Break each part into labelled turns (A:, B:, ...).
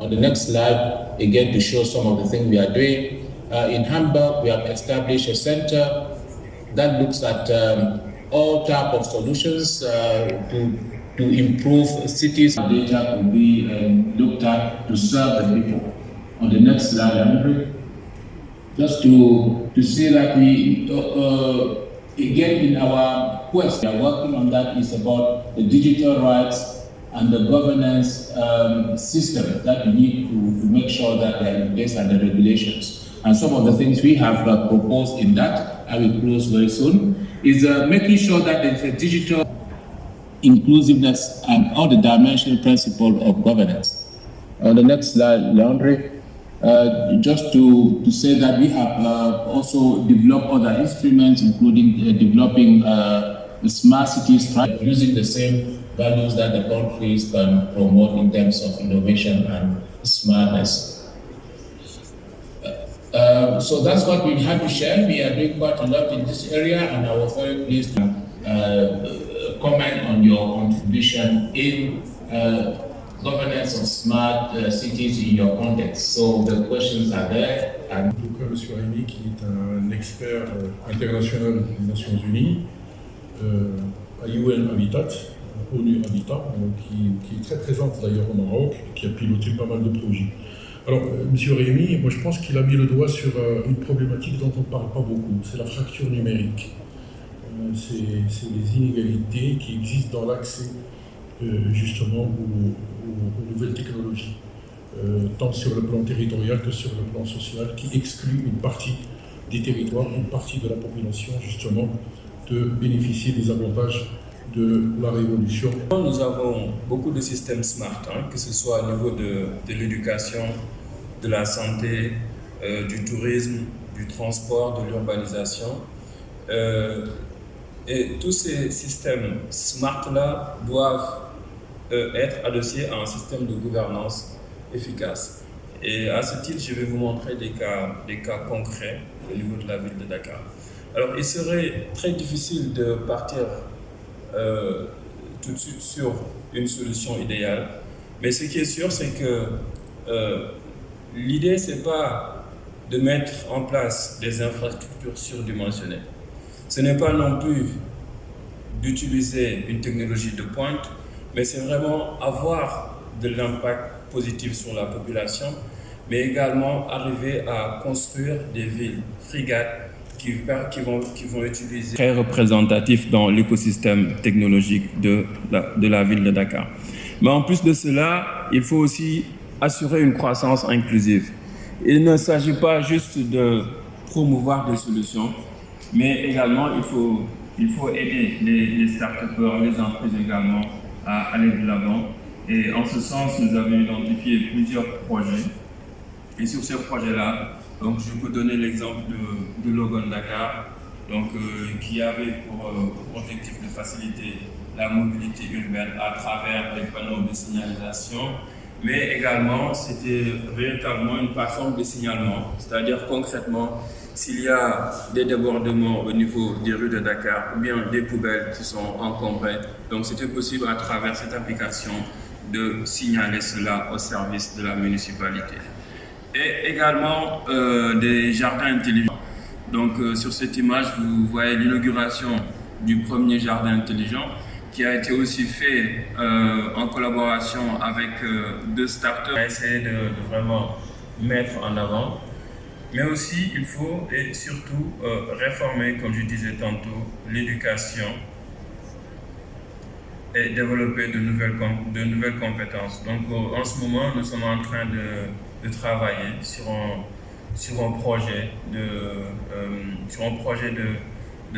A: On the next slide, again, to show some of the things we are doing. In Hamburg, we have established a center that looks at all type of solutions to improve cities. Data will be looked at to serve the people. On the next slide, Andre, just to say that we, again, in our quest, we are working on that is about the digital rights and the governance system that we need to make sure that they are in place and the regulations. And some of the things we have proposed in that, I will close very soon, is making sure that there's a digital inclusiveness and all the dimensional principle of governance. On the next slide, Leandre, just to say that we have also developed other instruments, including developing the smart cities, using the same values that the countries can promote in terms of innovation and smartness. So that's what we had to share. We are doing quite a lot in this area, and I was very pleased to comment on your contribution in governance of smart cities in your context. So the questions are there.
B: En tout cas, M. Rémy, qui est un expert international des Nations Unies, à UN Habitat, ONU Habitat, qui est très présente d'ailleurs au Maroc, et qui a piloté pas mal de projets. Alors, M. Rémy, moi je pense qu'il a mis le doigt sur une problématique dont on ne parle pas beaucoup, c'est la fracture numérique. C'est les inégalités qui existent dans l'accès justement aux nouvelles technologies, tant sur le plan territorial que sur le plan social, qui exclut une partie des territoires, une partie de la population justement de bénéficier des avantages de la révolution.
C: Nous avons beaucoup de systèmes smart, que ce soit au niveau de l'éducation, de la santé, du tourisme, du transport, de l'urbanisation. Et tous ces systèmes smart-là doivent être adossés à un système de gouvernance efficace. Et à ce titre, je vais vous montrer des cas concrets au niveau de la ville de Dakar. Alors, il serait très difficile de partir tout de suite sur une solution idéale, mais ce qui est sûr, c'est que l'idée, c'est pas de mettre en place des infrastructures surdimensionnées. Ce n'est pas non plus d'utiliser une technologie de pointe, mais c'est vraiment avoir de l'impact positif sur la population, mais également arriver à construire des villes frégates qui vont utiliser très représentatif dans l'écosystème technologique de la ville de Dakar. Mais en plus de cela, il faut aussi assurer une croissance inclusive. Il ne s'agit pas juste de promouvoir des solutions, mais également il faut aider les start-upers, les entreprises également à aller de l'avant. Et en ce sens, nous avons identifié plusieurs projets. Et sur ces projets-là, donc, je peux donner l'exemple de Logan Dakar, donc, qui avait pour objectif de faciliter la mobilité urbaine à travers les panneaux de signalisation, mais également c'était véritablement une plateforme de signalement, c'est-à-dire concrètement, s'il y a des débordements au niveau des rues de Dakar ou bien des poubelles qui sont encombrées, donc c'était possible à travers cette application de signaler cela au service de la municipalité. Et également des jardins intelligents. Donc sur cette image, vous voyez l'inauguration du premier jardin intelligent qui a été aussi fait en collaboration avec deux startups. On a essayé de vraiment mettre en avant. Mais aussi, il faut et surtout réformer, comme je disais tantôt, l'éducation et développer de nouvelles compétences. Donc en ce moment, nous sommes en train de travailler sur un projet de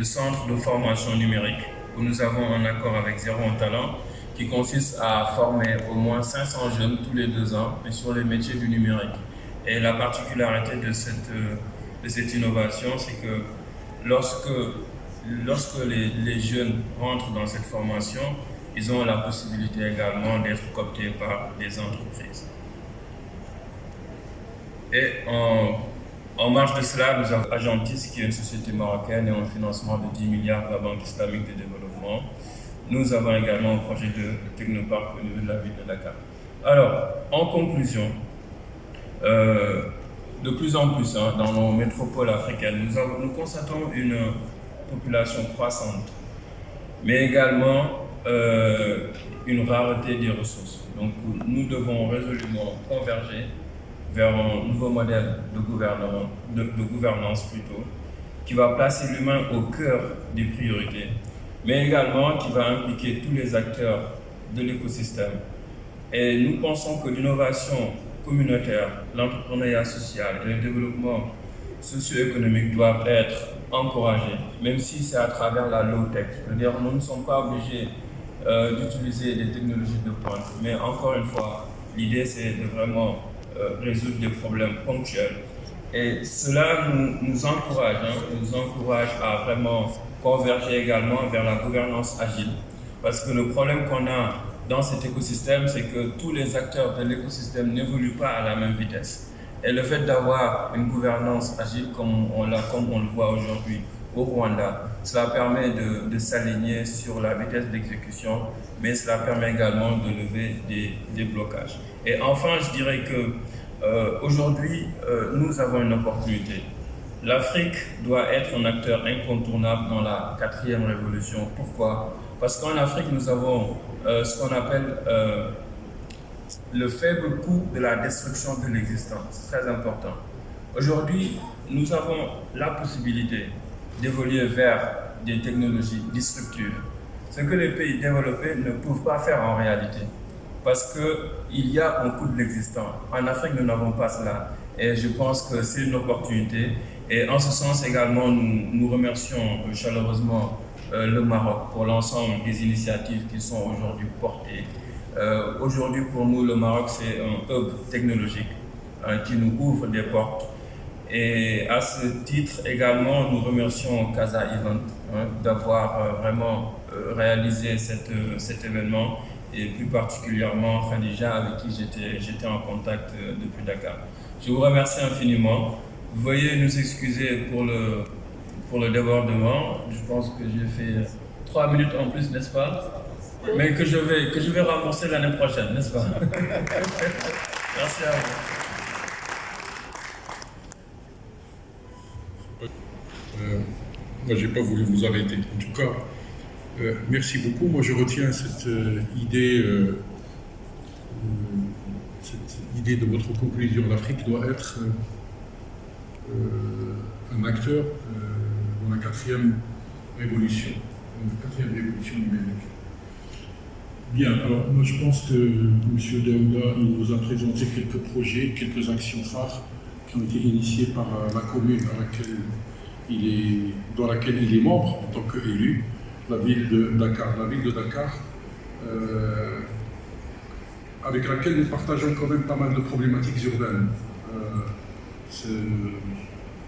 C: centre de formation numérique où nous avons un accord avec Zéro Talent qui consiste à former au moins 500 jeunes tous les 2 ans mais sur les métiers du numérique. Et la particularité de cette innovation, c'est que lorsque les jeunes rentrent dans cette formation, ils ont la possibilité également d'être cooptés par des entreprises. Et en marge de cela, nous avons Agentis, qui est une société marocaine et un financement de 10 milliards de la Banque islamique de développement. Nous avons également un projet de technoparc au niveau de la ville de Dakar. Alors, en conclusion, De plus en plus, dans nos métropoles africaines, nous constatons une population croissante, mais également une rareté des ressources. Donc nous devons résolument converger vers un nouveau modèle de gouvernance plutôt, qui va placer l'humain au cœur des priorités, mais également qui va impliquer tous les acteurs de l'écosystème. Et nous pensons que l'innovation communautaire, l'entrepreneuriat social et le développement socio-économique doivent être encouragés, même si c'est à travers la low-tech. C'est-à-dire nous ne sommes pas obligés d'utiliser des technologies de pointe, mais encore une fois, l'idée c'est de vraiment résoudre des problèmes ponctuels. Et cela nous encourage à vraiment converger également vers la gouvernance agile. Parce que le problème qu'on a dans cet écosystème, c'est que tous les acteurs de l'écosystème n'évoluent pas à la même vitesse. Et le fait d'avoir une gouvernance agile comme on le voit aujourd'hui au Rwanda, cela permet de s'aligner sur la vitesse d'exécution, mais cela permet également de lever des blocages. Et enfin, je dirais que aujourd'hui, nous avons une opportunité. L'Afrique doit être un acteur incontournable dans la 4e révolution. Pourquoi? Parce qu'en Afrique, nous avons ce qu'on appelle le faible coût de la destruction de l'existant. C'est très important. Aujourd'hui, nous avons la possibilité d'évoluer vers des technologies disruptives. Ce que les pays développés ne peuvent pas faire en réalité. Parce qu'il y a un coût de l'existant. En Afrique, nous n'avons pas cela. Et je pense que c'est une opportunité. Et en ce sens également, nous remercions chaleureusement le Maroc pour l'ensemble des initiatives qui sont aujourd'hui portées. Aujourd'hui, pour nous, le Maroc, c'est un hub technologique qui nous ouvre des portes. Et à ce titre également, nous remercions Casa Event d'avoir vraiment réalisé cet événement, et plus particulièrement Khadija, avec qui j'étais en contact depuis Dakar. Je vous remercie infiniment. Veuillez nous excuser pour le débordement. Je pense que j'ai fait 3 minutes en plus, n'est-ce pas? Mais que je vais rembourser l'année prochaine, n'est-ce pas? Merci à vous.
B: Moi, je n'ai pas voulu vous arrêter. En tout cas, merci beaucoup. Moi, je retiens cette idée de votre conclusion. L'Afrique doit être un acteur dans la 4e révolution, numérique. Bien, alors moi je pense que M. Daouda nous a présenté quelques projets, quelques actions phares qui ont été initiées par la commune dans laquelle il est membre en tant qu'élu, la ville de Dakar. La ville de Dakar, avec laquelle nous partageons quand même pas mal de problématiques urbaines.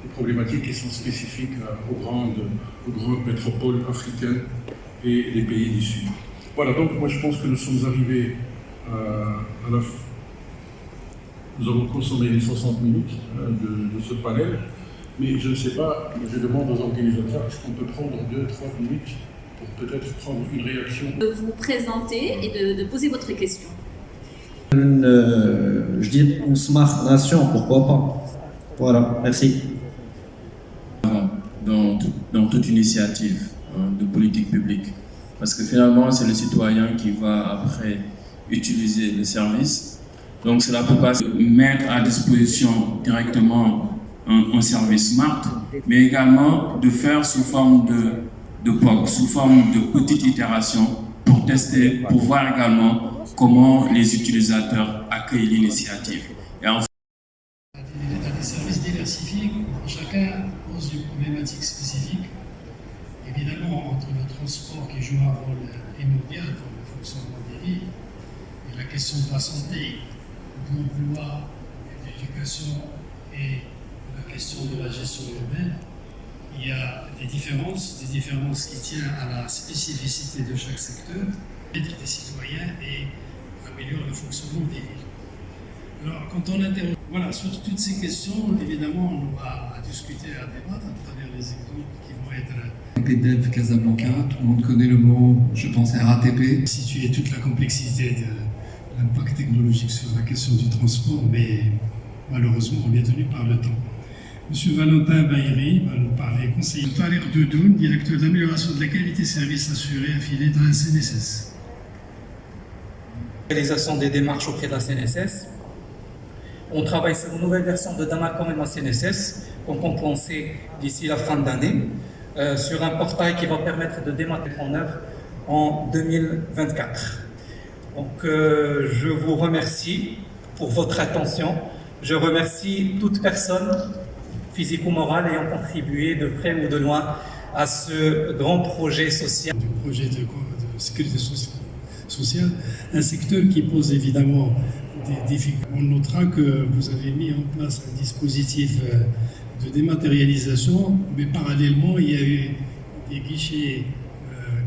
B: Des problématiques qui sont spécifiques aux grandes métropoles africaines et les pays du Sud. Voilà, donc moi je pense que nous sommes arrivés à la fin. Nous avons consommé les 60 minutes de ce panel, mais je ne sais pas, je demande aux organisateurs, est-ce qu'on peut prendre 2-3 minutes pour peut-être prendre une réaction?
D: De vous présenter et de poser votre question.
E: Je dis on smart nation, pourquoi pas. Voilà, merci.
C: Dans toute initiative de politique publique. Parce que finalement, c'est le citoyen qui va après utiliser le service. Donc cela ne peut pas se mettre à disposition directement un service smart, mais également de faire sous forme de POC, sous forme de petites itérations pour tester, pour voir également comment les utilisateurs accueillent l'initiative. Et enfin,
F: des services diversifiés, chacun pose une problématique spécifique. Évidemment, entre le transport qui joue un rôle primordial dans le fonctionnement des villes, et la question de la santé, de l'emploi, de l'éducation et la question de la gestion urbaine, il y a des différences qui tiennent à la spécificité de chaque secteur, des citoyens et améliorer le fonctionnement des villes. Alors, quand on interroge, voilà, sur toutes ces questions, évidemment, on aura à discuter, à débattre à travers les exemples qui vont être.
G: PDF Casablanca, tout le monde connaît le mot, je pense, RATP.
F: Situer toute la complexité de l'impact technologique sur la question du transport, mais malheureusement, on est tenu par le temps. Monsieur Valentin Baïri va nous parler, conseiller. Tariq Doudoun, directeur d'amélioration de la qualité service assurée affilié dans la CNSS.
H: Réalisation des démarches auprès de la CNSS. On travaille sur une nouvelle version de Damacom et la CNSS qu'on compte lancer d'ici la fin d'année sur un portail qui va permettre de démarrer en œuvre en 2024. Donc je vous remercie pour votre attention. Je remercie toute personne physique ou morale ayant contribué de près ou de loin à ce grand projet social.
F: Du projet de sécurité sociale, un secteur qui pose évidemment des difficultés. On notera que vous avez mis en place un dispositif de dématérialisation, mais parallèlement, il y a eu des guichets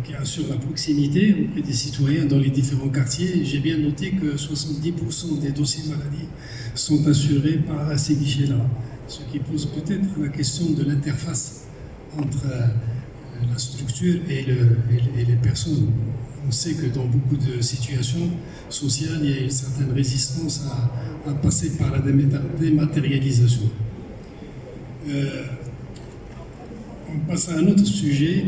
F: qui assurent la proximité auprès des citoyens dans les différents quartiers. J'ai bien noté que 70% des dossiers maladie sont assurés par ces guichets-là, ce qui pose peut-être la question de l'interface entre la structure et les personnes. On sait que dans beaucoup de situations sociales, il y a une certaine résistance à passer par la dématérialisation. On passe à un autre sujet.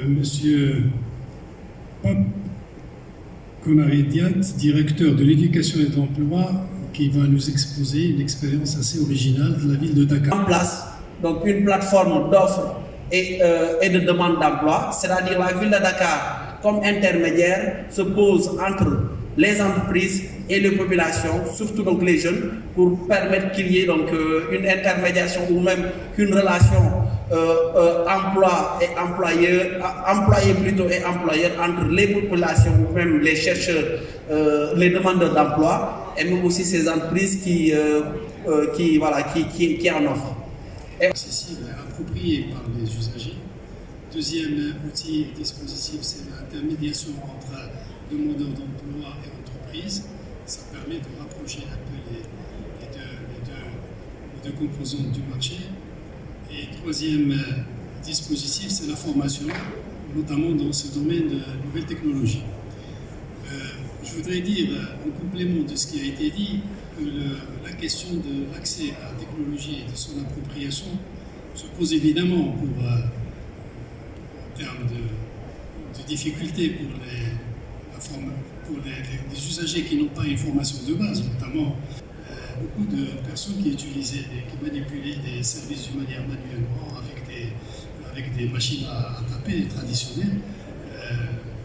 F: Monsieur Pape Konaridiat, directeur de l'éducation et de l'emploi, qui va nous exposer une expérience assez originale de la ville de Dakar.
I: En place donc une plateforme d'offres et de demande d'emploi, c'est-à-dire la ville de Dakar comme intermédiaire se pose entre les entreprises et les populations, surtout donc les jeunes, pour permettre qu'il y ait donc une intermédiation ou même qu'une relation emploi et employeur, employé plutôt et employeur entre les populations ou même les chercheurs, les demandeurs d'emploi et même aussi ces entreprises qui en offrent.
F: Accessible et approprié par les usagers. Deuxième outil et dispositif, c'est l'intermédiation entre demandeurs d'emploi et entreprises. Ça permet de rapprocher un peu les deux composantes du marché. Et troisième dispositif, c'est la formation, notamment dans ce domaine de nouvelles technologies. Je voudrais dire, en complément de ce qui a été dit, que la question de l'accès à la technologie et de son appropriation se pose évidemment en termes de difficultés pour les usagers qui n'ont pas une formation de base, notamment beaucoup de personnes qui manipulaient des services d'une manière manuellement avec des machines à taper traditionnelles,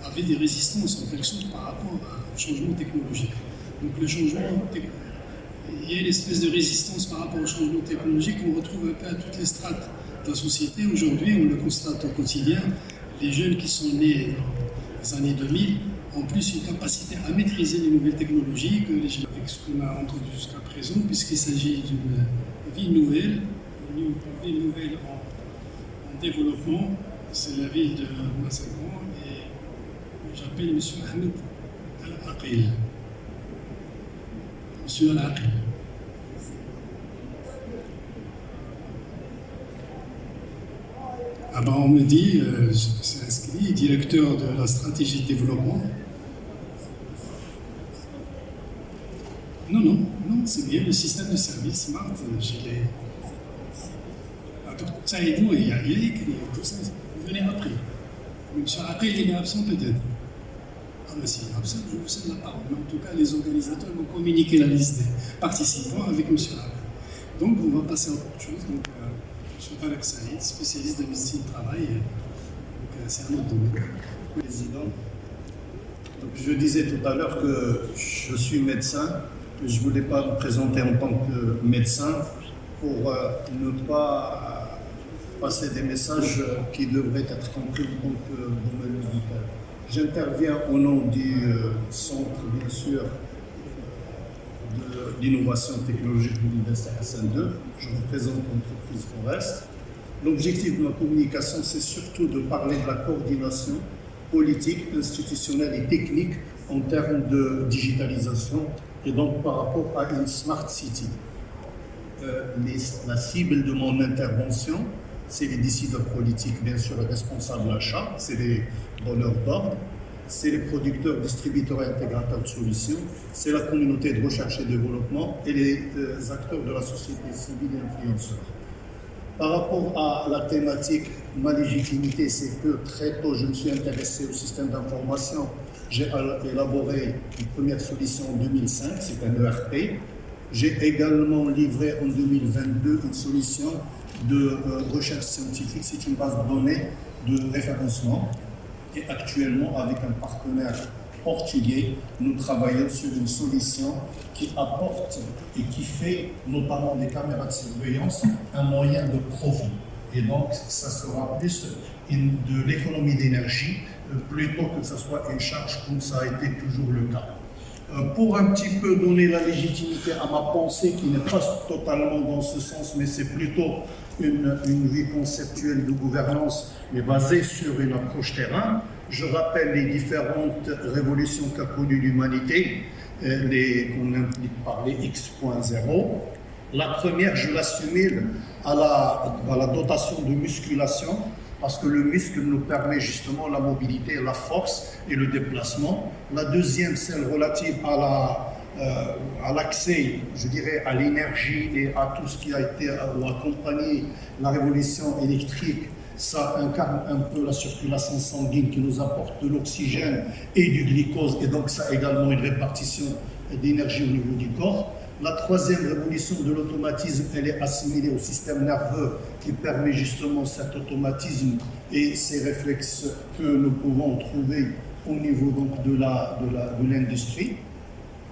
F: avaient des résistances en quelque sorte par rapport au changement technologique. Donc le changement, il y a une espèce de résistance par rapport au changement technologique qu'on retrouve un peu à toutes les strates de la société. Aujourd'hui, on le constate au quotidien, les jeunes qui sont nés dans les années 2000 ont plus une capacité à maîtriser les nouvelles technologies que les jeunes avec ce qu'on a entendu jusqu'à présent, puisqu'il s'agit d'une ville nouvelle, en développement. C'est la ville de Massagon et j'appelle M. Ahmed Al-Aqil. Monsieur Al-Aqil. Ah ben on me dit, c'est inscrit, directeur de la stratégie de développement. Non, c'est bien le système de service Smart, je l'ai. Ça et vous, il y a écrit, tout ça, vous venez après. Monsieur Aqil, il est absent peut-être. Ah ben s'il est absent, je vous cède la parole. Mais en tout cas, les organisateurs m'ont communiqué la liste des participants avec monsieur Aqil. Donc on va passer à autre chose. Donc, je suis Tarek Saïd, spécialiste de médecine du travail. Donc c'est un autre domaine.
J: Président, donc, je disais tout à l'heure que je suis médecin. Je ne voulais pas me présenter en tant que médecin pour ne pas passer des messages qui devraient être compris en tant que domaine médical. J'interviens au nom du centre, bien sûr, de l'innovation technologique de l'Université Hassan II. Je représente l'entreprise Forest. L'objectif de ma communication, c'est surtout de parler de la coordination politique, institutionnelle et technique en termes de digitalisation et donc par rapport à une smart city. La cible de mon intervention, c'est les décideurs politiques, bien sûr, les responsables d'achat, c'est les donneurs d'ordre, c'est les producteurs, distributeurs et intégrateurs de solutions, c'est la communauté de recherche et développement et les acteurs de la société civile et influenceurs. Par rapport à la thématique, ma légitimité, c'est que très tôt, je me suis intéressé au système d'information. J'ai élaboré une première solution en 2005, c'est un ERP. J'ai également livré en 2022 une solution de recherche scientifique, c'est une base de données de référencement. Et actuellement, avec un partenaire portugais, nous travaillons sur une solution qui apporte et qui fait notamment des caméras de surveillance un moyen de profit. Et donc, ça sera plus de l'économie d'énergie plutôt que ce soit une charge comme ça a été toujours le cas. Pour un petit peu donner la légitimité à ma pensée, qui n'est pas totalement dans ce sens, mais c'est plutôt une vie conceptuelle de gouvernance, mais basée sur une approche terrain, je rappelle les différentes révolutions qu'a connues l'humanité, qu'on implique par les X.0. La première, je l'assimile à la dotation de musculation, parce que le muscle nous permet justement la mobilité, la force et le déplacement. La deuxième, celle relative à l'accès, je dirais, à l'énergie et à tout ce qui a été ou accompagné la révolution électrique. Ça incarne un peu la circulation sanguine qui nous apporte de l'oxygène et du glucose, et donc ça a également une répartition d'énergie au niveau du corps. La troisième révolution de l'automatisme, elle est assimilée au système nerveux qui permet justement cet automatisme et ces réflexes que nous pouvons trouver au niveau donc de l'industrie.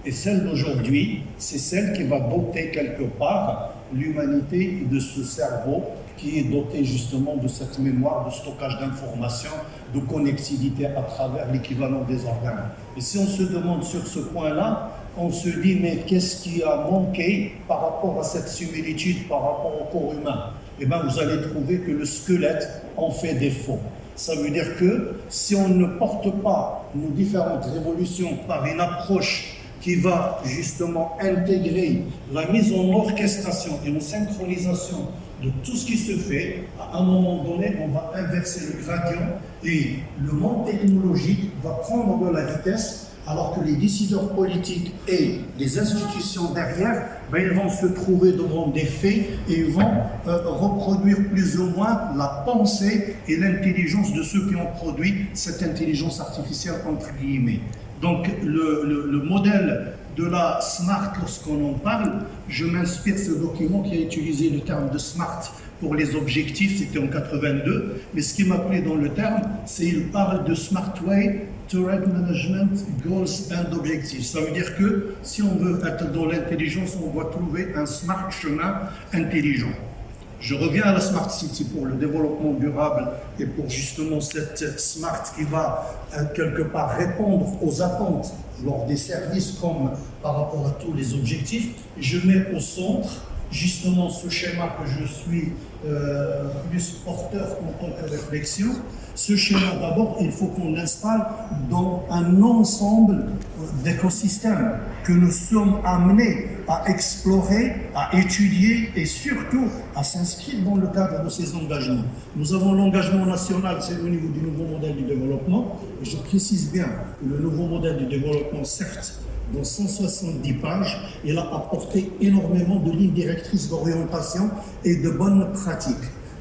J: Et celle d'aujourd'hui, c'est celle qui va doter quelque part l'humanité de ce cerveau qui est doté justement de cette mémoire, de stockage d'informations, de connectivité à travers l'équivalent des organes. Et si on se demande sur ce point-là, on se dit, mais qu'est-ce qui a manqué par rapport à cette similitude, par rapport au corps humain? Eh bien, vous allez trouver que le squelette en fait défaut. Ça veut dire que si on ne porte pas nos différentes révolutions par une approche qui va justement intégrer la mise en orchestration et en synchronisation de tout ce qui se fait, à un moment donné, on va inverser le gradient et le monde technologique va prendre de la vitesse, alors que les décideurs politiques et les institutions derrière, ils vont se trouver devant des faits et ils vont reproduire plus ou moins la pensée et l'intelligence de ceux qui ont produit cette intelligence artificielle, entre guillemets. Donc le modèle de la SMART, lorsqu'on en parle, je m'inspire de ce document qui a utilisé le terme de SMART pour les objectifs, c'était en 82, mais ce qui m'a plu dans le terme, c'est qu'il parle de Smart Way to Red Management Goals and Objectives. Ça veut dire que si on veut être dans l'intelligence, on doit trouver un smart chemin intelligent. Je reviens à la Smart City pour le développement durable et pour justement cette Smart qui va quelque part répondre aux attentes lors des services comme par rapport à tous les objectifs. Je mets au centre justement ce schéma que je suis plus porteur en tant que réflexion. Ce schéma, d'abord, il faut qu'on l'installe dans un ensemble d'écosystèmes que nous sommes amenés à explorer, à étudier et surtout à s'inscrire dans le cadre de ces engagements. Nous avons l'engagement national, c'est au niveau du nouveau modèle du développement. Et je précise bien que le nouveau modèle du développement, certes, dans 170 pages, il a apporté énormément de lignes directrices d'orientation et de bonnes pratiques.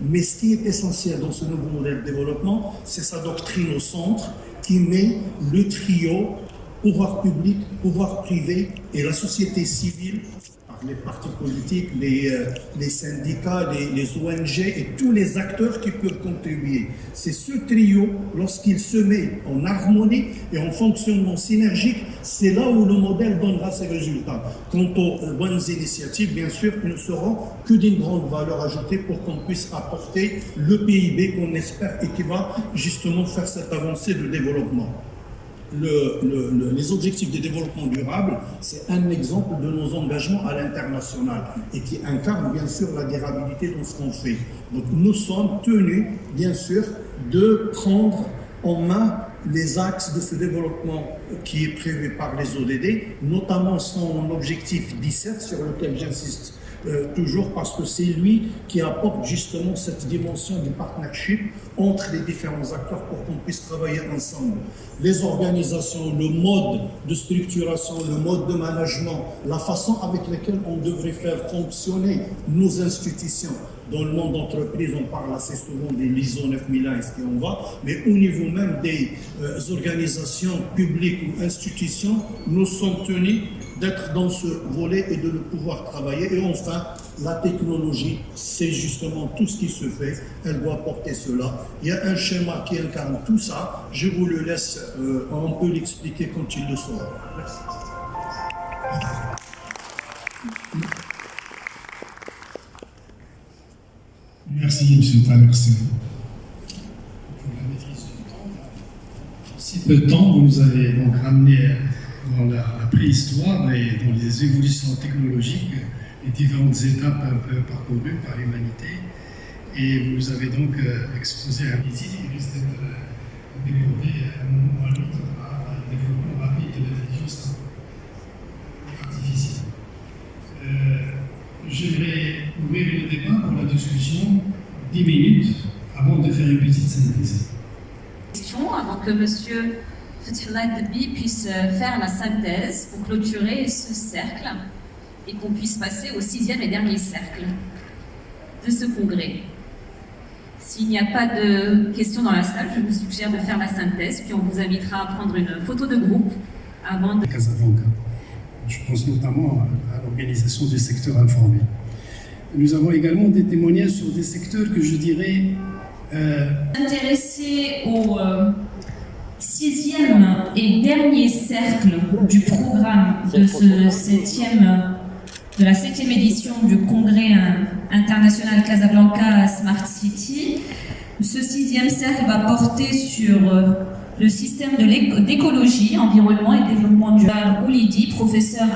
J: Mais ce qui est essentiel dans ce nouveau modèle de développement, c'est sa doctrine au centre qui met le trio pouvoir public, pouvoir privé et la société civile, par les partis politiques, les syndicats, les ONG et tous les acteurs qui peuvent contribuer. C'est ce trio, lorsqu'il se met en harmonie et en fonctionnement synergique, c'est là où le modèle donnera ses résultats. Quant aux bonnes initiatives, bien sûr, ne seront que d'une grande valeur ajoutée pour qu'on puisse apporter le PIB qu'on espère et qui va justement faire cette avancée de développement. Les objectifs de développement durable, c'est un exemple de nos engagements à l'international et qui incarne bien sûr la durabilité dans ce qu'on fait. Donc nous sommes tenus bien sûr de prendre en main les axes de ce développement qui est prévu par les ODD, notamment son objectif 17 sur lequel j'insiste toujours parce que c'est lui qui apporte justement cette dimension du partnership entre les différents acteurs pour qu'on puisse travailler ensemble. Les organisations, le mode de structuration, le mode de management, la façon avec laquelle on devrait faire fonctionner nos institutions. Dans le monde d'entreprise, on parle assez souvent des ISO 9001 et ce qui en va, mais au niveau même des organisations publiques ou institutions, nous sommes tenus d'être dans ce volet et de le pouvoir travailler. Et enfin, la technologie, c'est justement tout ce qui se fait, elle doit porter cela. Il y a un schéma qui incarne tout ça, je vous le laisse, on peut l'expliquer quand il le saura. Merci.
F: Merci, M. Traversé. Pour la maîtrise du temps, en si peu de temps, vous nous avez donc ramené dans la préhistoire et dans les évolutions technologiques, les différentes étapes un peu parcourues par l'humanité. Et vous nous avez donc exposé un outil qui risque d'être développé à un moment ou à l'autre par un développement rapide de l'intelligence artificielle. J'aimerais ouvrir le débat pour la discussion 10 minutes avant de faire une petite synthèse.
D: Question avant que M. Fethullah Debi puisse faire la synthèse pour clôturer ce cercle et qu'on puisse passer au 6e et dernier cercle de ce congrès. S'il n'y a pas de questions dans la salle, je vous suggère de faire la synthèse, puis on vous invitera à prendre une photo de groupe avant de...
F: Casablanca. Je pense notamment à l'organisation du secteur informel. Nous avons également des témoignages sur des secteurs que je dirais...
D: Intéressé au 6e et dernier cercle du programme de la 7e édition du Congrès international Casablanca Smart City. Ce 6e cercle va porter sur le système d'écologie, environnement et développement durable. Oulidi, professeur